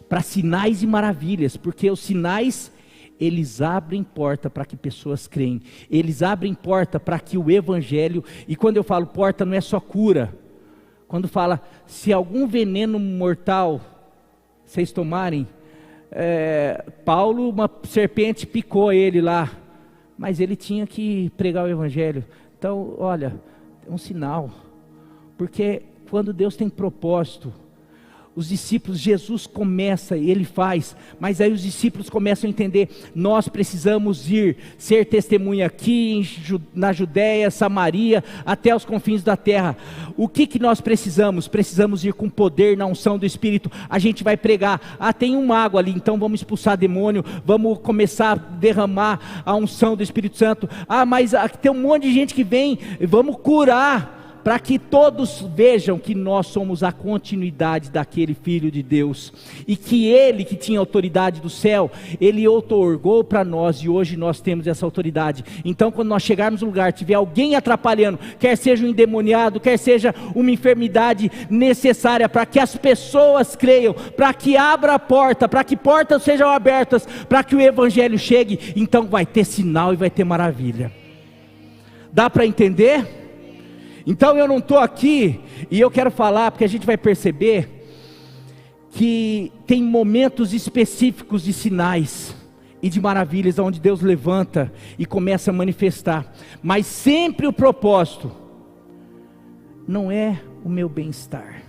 para sinais e maravilhas, porque os sinais, eles abrem porta para que pessoas creem, eles abrem porta para que o evangelho, e quando eu falo porta não é só cura, quando fala, se algum veneno mortal, vocês tomarem, Paulo, uma serpente picou ele lá, mas ele tinha que pregar o evangelho. Então, olha, é um sinal, porque quando Deus tem propósito, os discípulos, Jesus começa e ele faz, mas aí os discípulos começam a entender, nós precisamos ir, ser testemunha aqui na Judéia, Samaria, até os confins da terra. O que nós precisamos? Precisamos ir com poder na unção do Espírito. A gente vai pregar, tem um mago ali, então vamos expulsar demônio, vamos começar a derramar a unção do Espírito Santo. Mas tem um monte de gente que vem, vamos curar, para que todos vejam que nós somos a continuidade daquele Filho de Deus, e que Ele que tinha autoridade do céu, Ele outorgou para nós, e hoje nós temos essa autoridade. Então quando nós chegarmos no lugar, tiver alguém atrapalhando, quer seja um endemoniado, quer seja uma enfermidade necessária, para que as pessoas creiam, para que abra a porta, para que portas sejam abertas, para que o Evangelho chegue, então vai ter sinal e vai ter maravilha. Dá para entender? Então eu não estou aqui, e eu quero falar, porque a gente vai perceber, que tem momentos específicos de sinais, e de maravilhas, onde Deus levanta, e começa a manifestar, mas sempre o propósito, não é o meu bem-estar,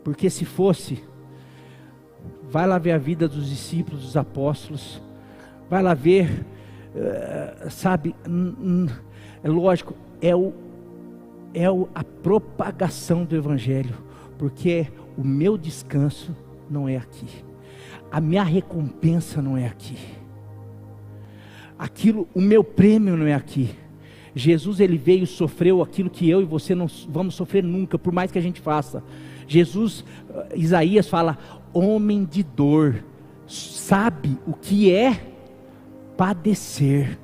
porque se fosse, vai lá ver a vida dos discípulos, dos apóstolos, vai lá ver, é lógico, a propagação do Evangelho, porque o meu descanso não é aqui, a minha recompensa não é aqui, o meu prêmio não é aqui. Jesus, ele veio, sofreu aquilo que eu e você não vamos sofrer nunca, por mais que a gente faça. Jesus, Isaías fala, homem de dor, sabe o que é padecer.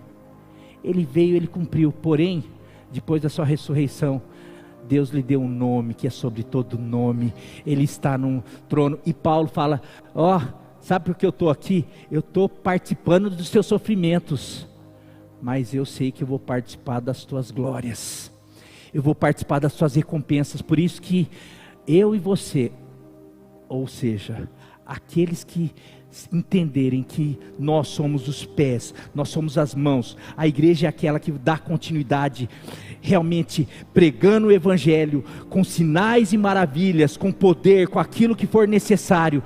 Ele veio, ele cumpriu, porém, depois da sua ressurreição, Deus lhe deu um nome que é sobre todo nome, ele está no trono, e Paulo fala, sabe por que eu estou aqui? Eu estou participando dos teus sofrimentos, mas eu sei que eu vou participar das tuas glórias, eu vou participar das tuas recompensas. Por isso que eu e você, Ou seja, aqueles que entenderem que nós somos os pés, nós somos as mãos, a igreja é aquela que dá continuidade, realmente pregando o evangelho, com sinais e maravilhas, com poder, com aquilo que for necessário,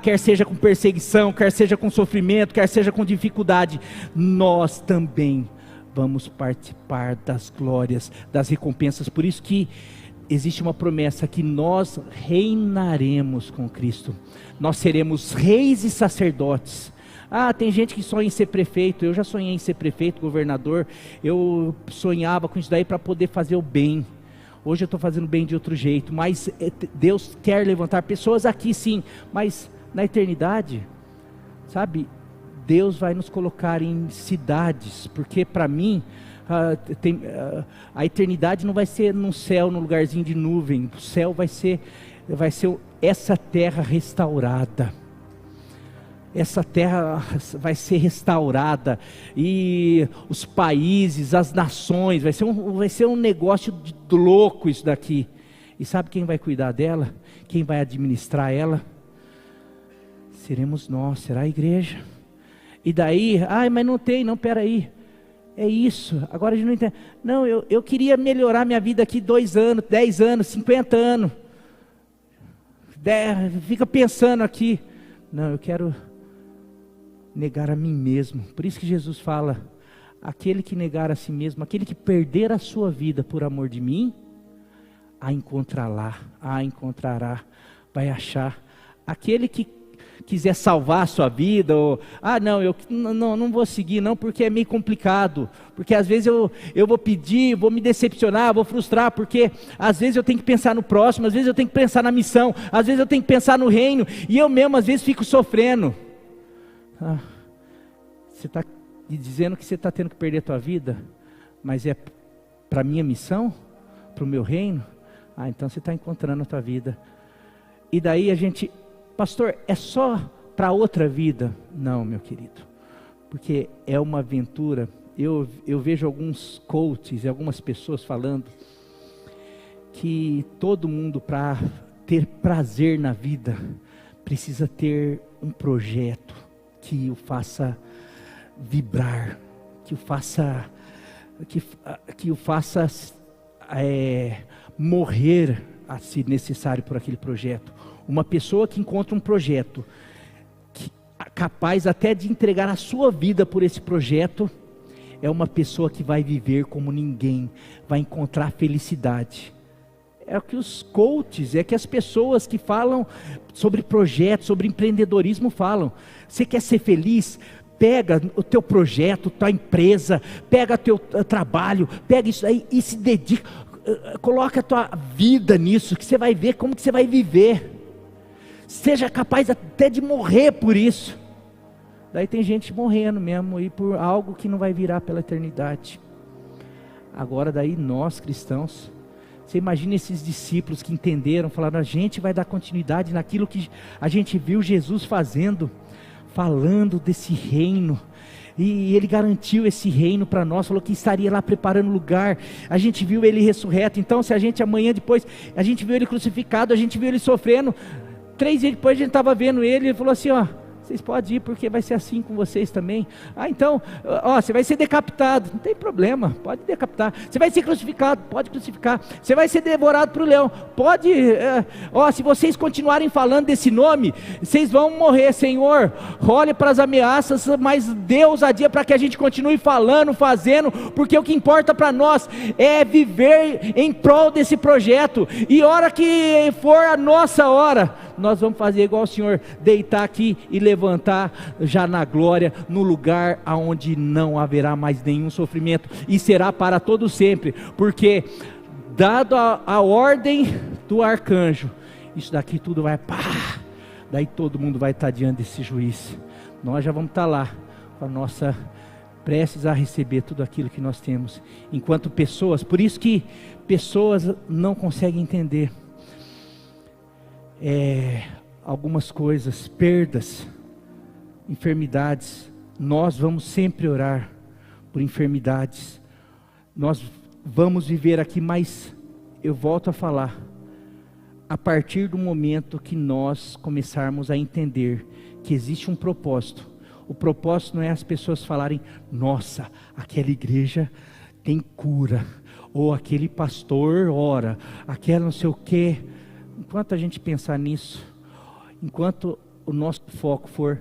quer seja com perseguição, quer seja com sofrimento, quer seja com dificuldade, nós também vamos participar das glórias, das recompensas. Por isso que existe uma promessa que nós reinaremos com Cristo, nós seremos reis e sacerdotes. Tem gente que sonha em ser prefeito, eu já sonhei em ser prefeito, governador, eu sonhava com isso daí para poder fazer o bem. Hoje eu estou fazendo bem de outro jeito, mas Deus quer levantar pessoas aqui sim, mas na eternidade, sabe, Deus vai nos colocar em cidades, porque para mim, a eternidade não vai ser num céu, num lugarzinho de nuvem. O céu vai ser essa terra restaurada. Essa terra vai ser restaurada, e os países, as nações, vai ser um negócio louco isso daqui. E sabe quem vai cuidar dela? Quem vai administrar ela? Seremos nós, será a igreja. E daí, mas não tem, não, peraí. É isso, agora a gente não entende. Não, eu queria melhorar minha vida aqui 2 anos, 10 anos, 50 anos. Fica pensando aqui. Não, eu quero negar a mim mesmo. Por isso que Jesus fala, aquele que negar a si mesmo, aquele que perder a sua vida por amor de mim, a encontrará, vai achar. Aquele que quiser salvar a sua vida, ou, eu não vou seguir não, porque é meio complicado, porque às vezes eu vou pedir, vou me decepcionar, vou frustrar, porque às vezes eu tenho que pensar no próximo, às vezes eu tenho que pensar na missão, às vezes eu tenho que pensar no reino, e eu mesmo às vezes fico sofrendo. Você está dizendo que você está tendo que perder a tua vida, mas é para a minha missão, para o meu reino? Então você está encontrando a tua vida. E daí a gente... Pastor, é só para outra vida? Não, meu querido, porque é uma aventura. Eu vejo alguns coaches e algumas pessoas falando que todo mundo, para ter prazer na vida, precisa ter um projeto que o faça vibrar, que o faça morrer, se necessário, por aquele projeto. Uma pessoa que encontra um projeto, capaz até de entregar a sua vida por esse projeto, é uma pessoa que vai viver como ninguém, vai encontrar felicidade. É o que os coaches, é que as pessoas que falam sobre projetos, sobre empreendedorismo falam. Você quer ser feliz? Pega o teu projeto, tua empresa, pega o teu trabalho, pega isso aí e se dedica, coloca a tua vida nisso, que você vai ver como que você vai viver. Seja capaz até de morrer por isso. Daí tem gente morrendo mesmo, e por algo que não vai virar pela eternidade. Agora daí nós cristãos, você imagina esses discípulos que entenderam, falaram, a gente vai dar continuidade naquilo que a gente viu Jesus fazendo, falando desse reino, e Ele garantiu esse reino para nós, falou que estaria lá preparando lugar, a gente viu Ele ressurreto. Então se a gente amanhã depois, a gente viu Ele crucificado, a gente viu Ele sofrendo, 3 dias depois a gente estava vendo Ele falou assim, vocês podem ir, porque vai ser assim com vocês também. Então, você vai ser decapitado, não tem problema, pode decapitar. Você vai ser crucificado, pode crucificar. Você vai ser devorado por um leão, pode. Se vocês continuarem falando desse nome, vocês vão morrer. Senhor, olhe para as ameaças, mas dê ousadia para que a gente continue falando, fazendo, porque o que importa para nós é viver em prol desse projeto. E hora que for a nossa hora, nós vamos fazer igual o Senhor, deitar aqui e levantar já na glória, no lugar aonde não haverá mais nenhum sofrimento, e será para todo sempre, porque dado a ordem do arcanjo, isso daqui tudo vai, daí todo mundo vai estar diante desse juiz, nós já vamos estar lá, com a nossa prestes a receber tudo aquilo que nós temos, enquanto pessoas, por isso que pessoas não conseguem entender, algumas coisas, perdas, enfermidades. Nós vamos sempre orar por enfermidades, nós vamos viver aqui, mas eu volto a falar, a partir do momento que nós começarmos a entender que existe um propósito. O propósito não é as pessoas falarem: nossa, aquela igreja tem cura, ou aquele pastor ora, aquela não sei o quê. Enquanto a gente pensar nisso, enquanto o nosso foco for: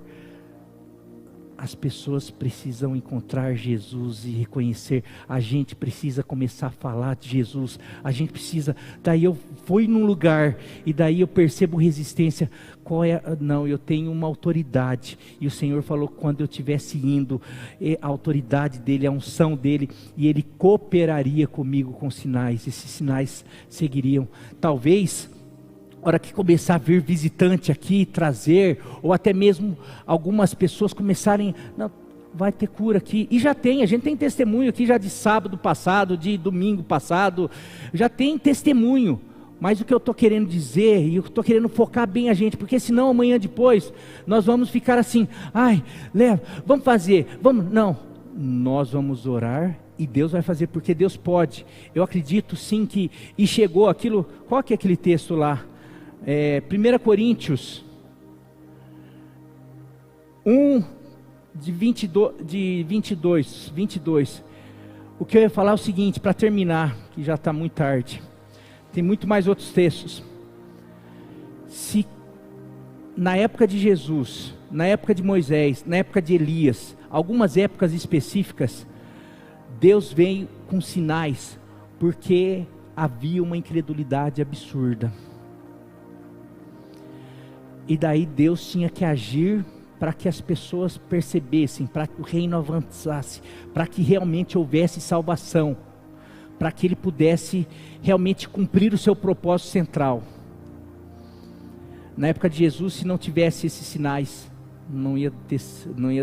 as pessoas precisam encontrar Jesus e reconhecer, a gente precisa começar a falar de Jesus, a gente precisa, daí eu fui num lugar, e daí eu percebo resistência, não, eu tenho uma autoridade, e o Senhor falou que quando eu estivesse indo, a autoridade dele, a unção dele, e ele cooperaria comigo com sinais, esses sinais seguiriam. Talvez a hora que começar a vir visitante aqui, trazer, ou até mesmo algumas pessoas começarem, não, vai ter cura aqui, e já tem, a gente tem testemunho aqui já de sábado passado, de domingo passado, já tem testemunho, mas o que eu estou querendo dizer, e eu estou querendo focar bem a gente, porque senão amanhã depois, nós vamos ficar assim, ai, leva, vamos fazer, vamos, não, nós vamos orar, e Deus vai fazer, porque Deus pode. Eu acredito sim que, e chegou aquilo, qual que é aquele texto lá? 1 Coríntios 1, de 22, o que eu ia falar é o seguinte, para terminar, que já está muito tarde, tem muito mais outros textos. Se na época de Jesus, na época de Moisés, na época de Elias, algumas épocas específicas, Deus veio com sinais, porque havia uma incredulidade absurda. E daí Deus tinha que agir para que as pessoas percebessem, para que o reino avançasse, para que realmente houvesse salvação, para que ele pudesse realmente cumprir o seu propósito central. Na época de Jesus, se não tivesse esses sinais, não ia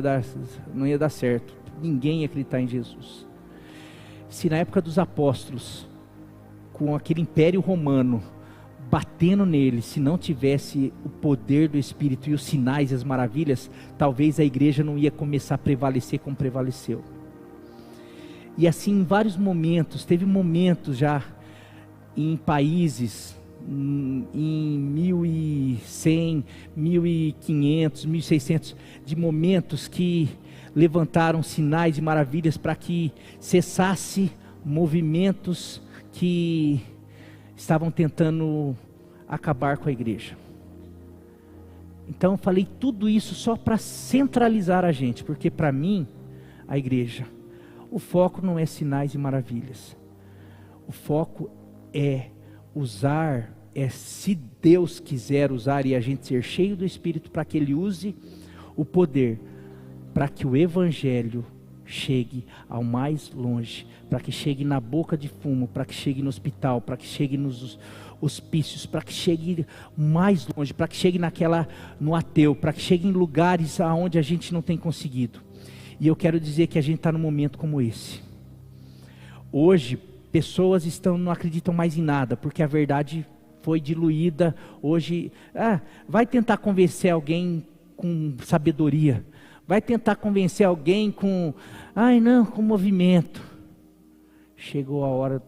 dar certo. Ninguém ia acreditar em Jesus. Se na época dos apóstolos, com aquele império romano batendo nele, se não tivesse o poder do Espírito e os sinais e as maravilhas, talvez a igreja não ia começar a prevalecer como prevaleceu. E assim em vários momentos, teve momentos já em países, em 1100, 1500, 1600, de momentos que levantaram sinais e maravilhas para que cessasse movimentos que estavam tentando acabar com a igreja. Então eu falei tudo isso só para centralizar a gente, porque para mim, a igreja, o foco não é sinais e maravilhas, o foco é usar, se Deus quiser usar e a gente ser cheio do Espírito, para que Ele use o poder, para que o Evangelho chegue ao mais longe, para que chegue na boca de fumo, para que chegue no hospital, para que chegue nos hospícios, para que chegue mais longe, para que chegue no ateu, para que chegue em lugares aonde a gente não tem conseguido. E eu quero dizer que a gente está num momento como esse. Hoje, pessoas não acreditam mais em nada, porque a verdade foi diluída. Hoje, vai tentar convencer alguém com sabedoria, vai tentar convencer alguém com movimento. Chegou a hora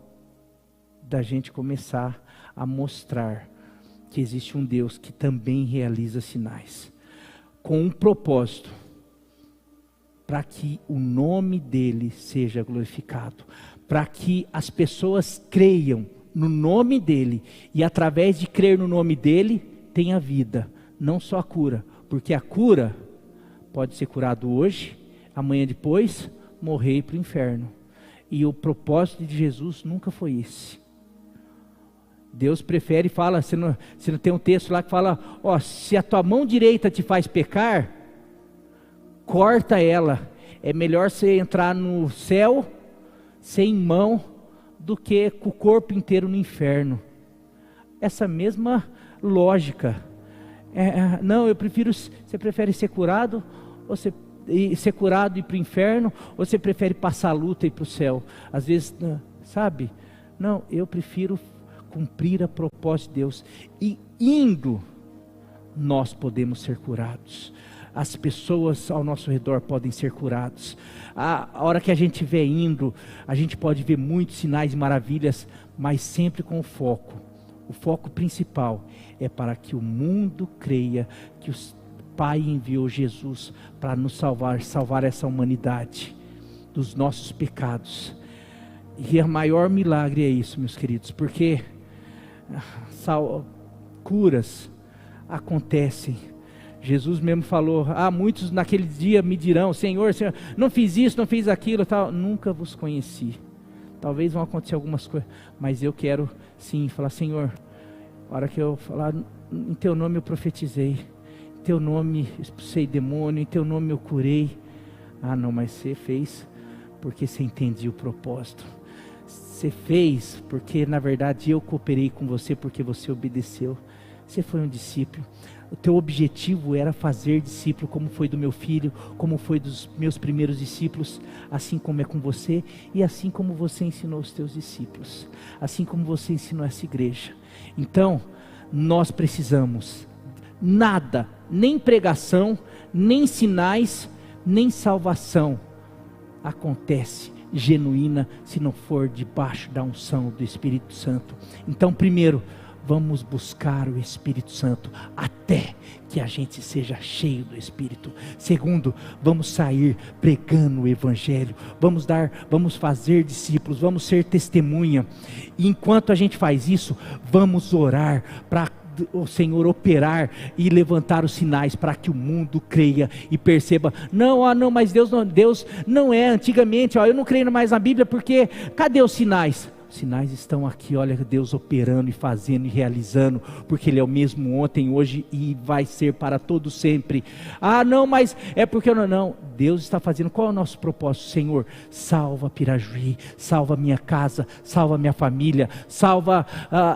da gente começar a mostrar que existe um Deus que também realiza sinais, com um propósito, para que o nome dele seja glorificado, para que as pessoas creiam no nome dele, e através de crer no nome dele, tenha vida, não só a cura, porque a cura pode ser curado hoje, amanhã depois, morrer e ir para o inferno. E o propósito de Jesus nunca foi esse. Deus prefere, fala, se não tem um texto lá que fala, se a tua mão direita te faz pecar, corta ela. É melhor você entrar no céu sem mão, do que com o corpo inteiro no inferno. Essa mesma lógica. Não, você prefere ser curado, ou ser curado e ir para o inferno, ou você prefere passar a luta e ir para o céu? Às vezes, sabe? Não, eu prefiro cumprir a propósito de Deus, e indo, nós podemos ser curados, as pessoas ao nosso redor podem ser curados. A hora que a gente estiver indo, a gente pode ver muitos sinais e maravilhas, mas sempre com o foco. O foco principal é para que o mundo creia que o Pai enviou Jesus para nos salvar essa humanidade dos nossos pecados. E o maior milagre é isso, meus queridos, porque curas acontecem. Jesus mesmo falou, muitos naquele dia me dirão, Senhor, Senhor, não fiz isso, não fiz aquilo, tal. Nunca vos conheci. Talvez vão acontecer algumas coisas, mas eu quero sim falar, Senhor, a hora que eu falar, em teu nome eu profetizei, em teu nome expulsei demônio, em teu nome eu curei. Não, mas você fez porque você entendia o propósito. Você fez porque na verdade eu cooperei com você, porque você obedeceu. Você foi um discípulo. O teu objetivo era fazer discípulo, como foi do meu filho, como foi dos meus primeiros discípulos, assim como é com você, e assim como você ensinou os teus discípulos, assim como você ensinou essa igreja. Então, nós precisamos, nada, nem pregação, nem sinais, nem salvação, acontece genuína, se não for debaixo da unção do Espírito Santo. Então, primeiro, vamos buscar o Espírito Santo até que a gente seja cheio do Espírito. Segundo, vamos sair pregando o Evangelho, vamos fazer discípulos, vamos ser testemunha. E enquanto a gente faz isso, vamos orar para o Senhor operar e levantar os sinais para que o mundo creia e perceba, não, mas Deus não é, antigamente, eu não creio mais na Bíblia porque, cadê os sinais? Os sinais estão aqui, olha Deus operando e fazendo e realizando, porque Ele é o mesmo ontem, hoje e vai ser para todo sempre. Não, mas é porque não, Deus está fazendo. Qual é o nosso propósito? Senhor, salva Pirajuí, salva minha casa, salva minha família, salva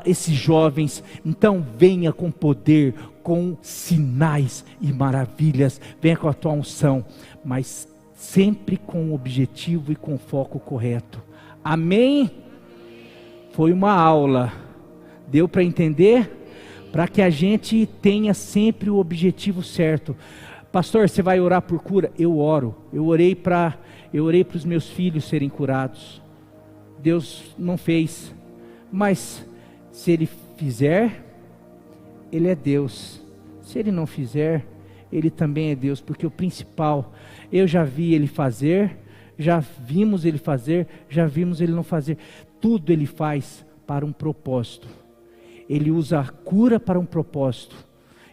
esses jovens. Então venha com poder, com sinais e maravilhas, venha com a tua unção, mas sempre com o objetivo e com o foco correto. Amém? Foi uma aula, deu para entender? Para que a gente tenha sempre o objetivo certo. Pastor, você vai orar por cura? Eu oro, eu orei para os meus filhos serem curados. Deus não fez, mas se Ele fizer, Ele é Deus. Se Ele não fizer, Ele também é Deus, porque o principal, eu já vi Ele fazer, já vimos Ele fazer, já vimos Ele não fazer. Tudo Ele faz para um propósito. Ele usa a cura para um propósito.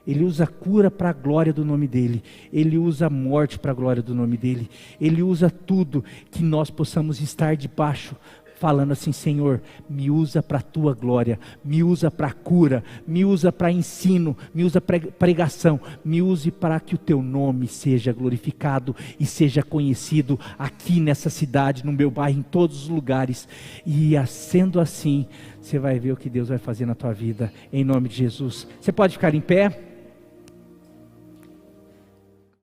Ele usa a cura para a glória do nome dEle. Ele usa a morte para a glória do nome dEle. Ele usa tudo que nós possamos estar debaixo, falando assim, Senhor, me usa para a tua glória, me usa para a cura, me usa para ensino, me usa para pregação, me use para que o teu nome seja glorificado e seja conhecido aqui nessa cidade, no meu bairro, em todos os lugares. E sendo assim, você vai ver o que Deus vai fazer na tua vida, em nome de Jesus. Você pode ficar em pé?